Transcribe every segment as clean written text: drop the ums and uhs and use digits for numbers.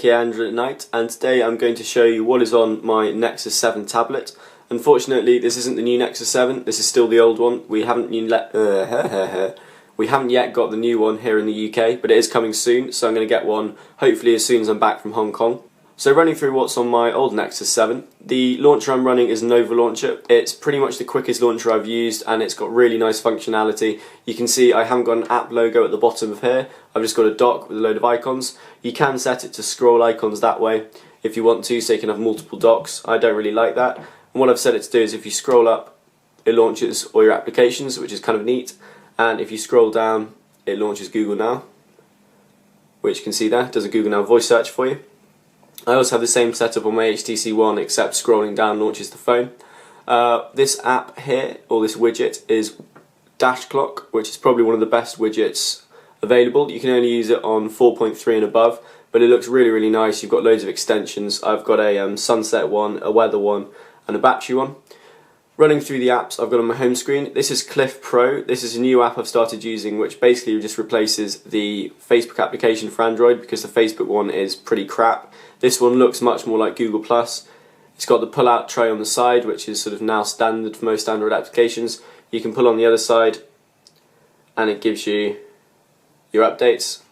aka Andrew at Night, and today I'm going to show you what is on my Nexus 7 tablet. Unfortunately, this isn't the new Nexus 7, this is still the old one. We haven't yet got the new one here in the UK, but it is coming soon, so I'm going to get one hopefully as soon as I'm back from Hong Kong. So running through what's on my old Nexus 7, the launcher I'm running is Nova Launcher. It's pretty much the quickest launcher I've used and it's got really nice functionality. You can see I haven't got an app logo at the bottom of here, I've just got a dock with a load of icons. You can set it to scroll icons that way if you want to, so you can have multiple docks. I don't really like that. And what I've set it to do is if you scroll up, it launches all your applications, which is kind of neat. And if you scroll down, it launches Google Now, which you can see there, it does a Google Now voice search for you. I also have the same setup on my HTC One, except scrolling down launches the phone. This app here, or this widget, is Dash Clock, which is probably one of the best widgets available. You can only use it on 4.3 and above, but it looks really, really nice. You've got loads of extensions. I've got a sunset one, a weather one, and a battery one. Running through the apps I've got on my home screen, this is Cliff Pro. This is a new app I've started using which basically just replaces the Facebook application for Android because the Facebook one is pretty crap. This one looks much more like Google+. It's got the pull-out tray on the side, which is sort of now standard for most Android applications. You can pull on the other side and it gives you your updates.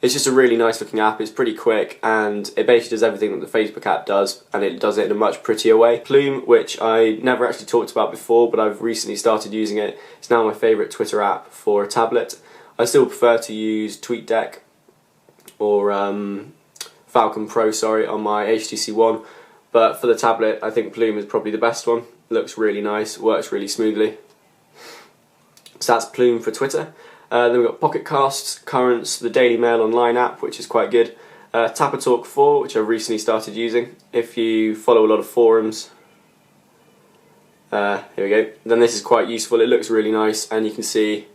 It's just a really nice looking app, it's pretty quick and it basically does everything that the Facebook app does, and it does it in a much prettier way. Plume, which I never actually talked about before but I've recently started using it, it's now my favourite Twitter app for a tablet. I still prefer to use TweetDeck or Falcon Pro on my HTC One, but for the tablet I think Plume is probably the best one. It looks really nice, works really smoothly. So that's Plume for Twitter. Then we've got Pocket Casts, Currents, the Daily Mail Online app, which is quite good. Tapper Talk 4, which I've recently started using. If you follow a lot of forums, here we go, then this is quite useful. It looks really nice and you can see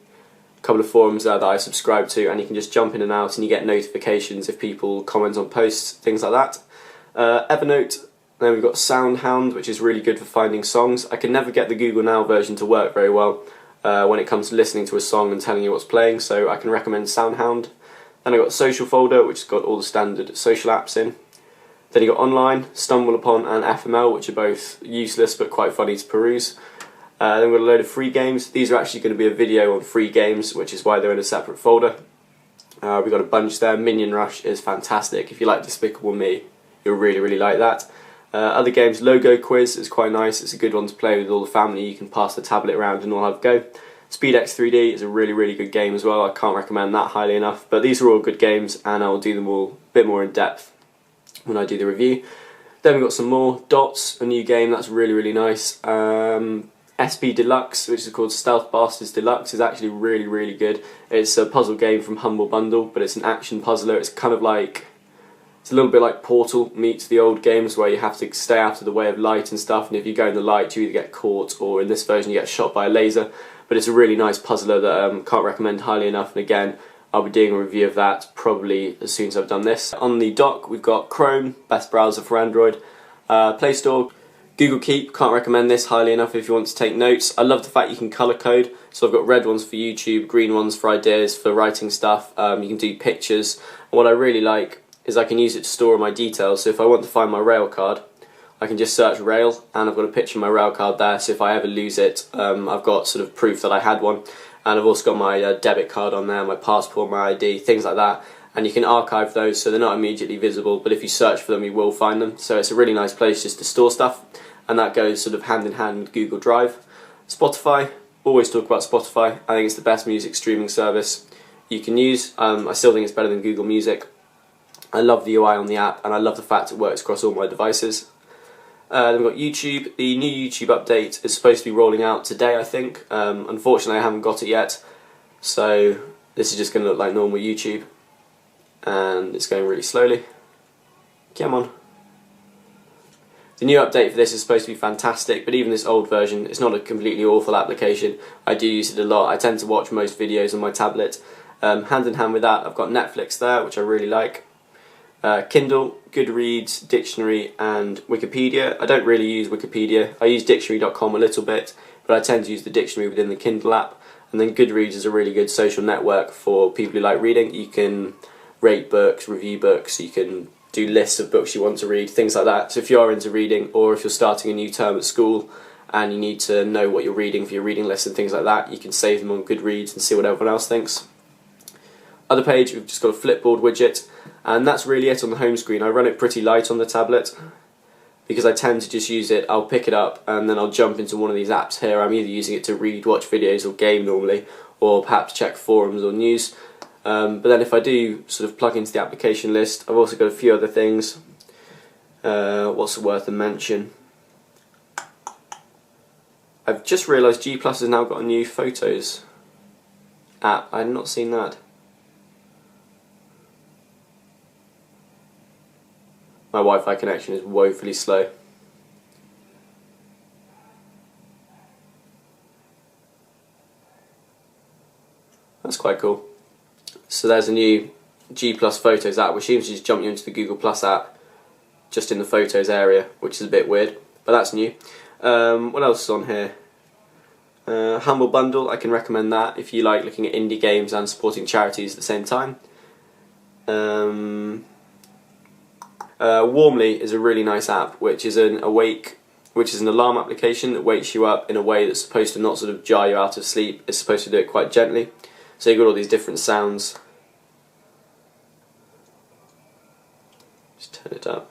a couple of forums there that I subscribe to, and you can just jump in and out and you get notifications if people comment on posts, things like that. Evernote, then we've got SoundHound, which is really good for finding songs. I can never get the Google Now version to work very well when it comes to listening to a song and telling you what's playing, so I can recommend SoundHound. Then I've got Social Folder, which has got all the standard social apps in. Then you've got Online, StumbleUpon and FML, which are both useless but quite funny to peruse. Then we've got a load of free games. These are actually going to be a video on free games, which is why they're in a separate folder. We've got a bunch there. Minion Rush is fantastic. If you like Despicable Me, you'll really, really like that. Other games, Logo Quiz is quite nice. It's a good one to play with all the family. You can pass the tablet around and all have a go. SpeedX 3D is a really, really good game as well. I can't recommend that highly enough. But these are all good games and I'll do them all a bit more in depth when I do the review. Then we've got some more. Dots, a new game, that's really, really nice. SP Deluxe, which is called Stealth Bastards Deluxe, is actually really, really good. It's a puzzle game from Humble Bundle, but it's an action puzzler. It's kind of like, it's a little bit like Portal meets the old games where you have to stay out of the way of light and stuff, and if you go in the light you either get caught or in this version you get shot by a laser. But it's a really nice puzzler that can't recommend highly enough, and again I'll be doing a review of that probably as soon as I've done this. On the dock we've got Chrome, best browser for Android, Play Store, Google Keep, can't recommend this highly enough if you want to take notes. I love the fact you can colour code, so I've got red ones for YouTube, green ones for ideas, for writing stuff, you can do pictures, and what I really like is I can use it to store my details. So if I want to find my rail card, I can just search rail and I've got a picture of my rail card there, so if I ever lose it I've got sort of proof that I had one. And I've also got my debit card on there, my passport, my ID, things like that, and you can archive those so they're not immediately visible, but if you search for them you will find them. So it's a really nice place just to store stuff, and that goes sort of hand in hand with Google Drive. Spotify, always talk about Spotify. I think it's the best music streaming service you can use. I still think it's better than Google Music. I love the UI on the app and I love the fact it works across all my devices. Then we've got YouTube. The new YouTube update is supposed to be rolling out today, I think. Unfortunately I haven't got it yet, so this is just going to look like normal YouTube, and it's going really slowly. Come on. The new update for this is supposed to be fantastic, but even this old version, it's not a completely awful application. I do use it a lot. I tend to watch most videos on my tablet. Hand in hand with that I've got Netflix there, which I really like. Kindle, Goodreads, Dictionary and Wikipedia. I don't really use Wikipedia. I use dictionary.com a little bit, but I tend to use the dictionary within the Kindle app. And then Goodreads is a really good social network for people who like reading. You can rate books, review books, you can do lists of books you want to read, things like that. So if you are into reading, or if you're starting a new term at school and you need to know what you're reading for your reading list and things like that, you can save them on Goodreads and see what everyone else thinks. Other page, we've just got a Flipboard widget, and that's really it on the home screen. I run it pretty light on the tablet because I tend to just use it, I'll pick it up and then I'll jump into one of these apps here. I'm either using it to read, watch videos or game normally, or perhaps check forums or news. But then if I do sort of plug into the application list, I've also got a few other things. What's worth a mention? I've just realised G+ has now got a new Photos app. I had not seen that. My Wi-Fi connection is woefully slow. That's quite cool. So there's a new G+ Photos app, which seems to just jump you into the Google Plus app just in the Photos area, which is a bit weird, but that's new. What else is on here? Humble Bundle, I can recommend that if you like looking at indie games and supporting charities at the same time. Warmly is a really nice app, which is an alarm application that wakes you up in a way that's supposed to not sort of jar you out of sleep. It's supposed to do it quite gently. So you've got all these different sounds. Just turn it up.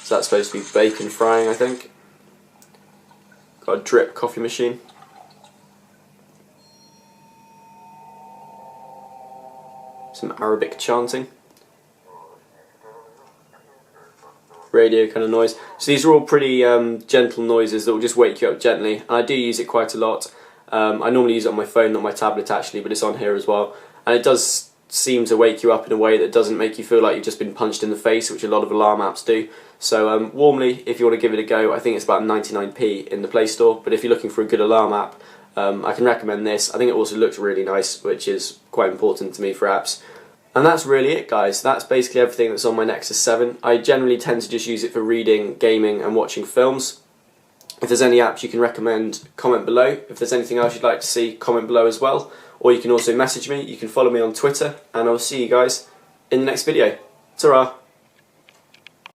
So that's supposed to be bacon frying, I think. Got a drip coffee machine. Some Arabic chanting. Radio kind of noise. So these are all pretty gentle noises that will just wake you up gently, and I do use it quite a lot. I normally use it on my phone, not my tablet actually, but it's on here as well, and it does seem to wake you up in a way that doesn't make you feel like you've just been punched in the face, which a lot of alarm apps do. So Warmly, if you want to give it a go, I think it's about 99p in the Play Store, but if you're looking for a good alarm app, I can recommend this. I think it also looks really nice, which is quite important to me for apps. And that's really it, guys. That's basically everything that's on my Nexus 7. I generally tend to just use it for reading, gaming and watching films. If there's any apps you can recommend, comment below. If there's anything else you'd like to see, comment below as well. Or you can also message me. You can follow me on Twitter, and I'll see you guys in the next video. Ta-ra!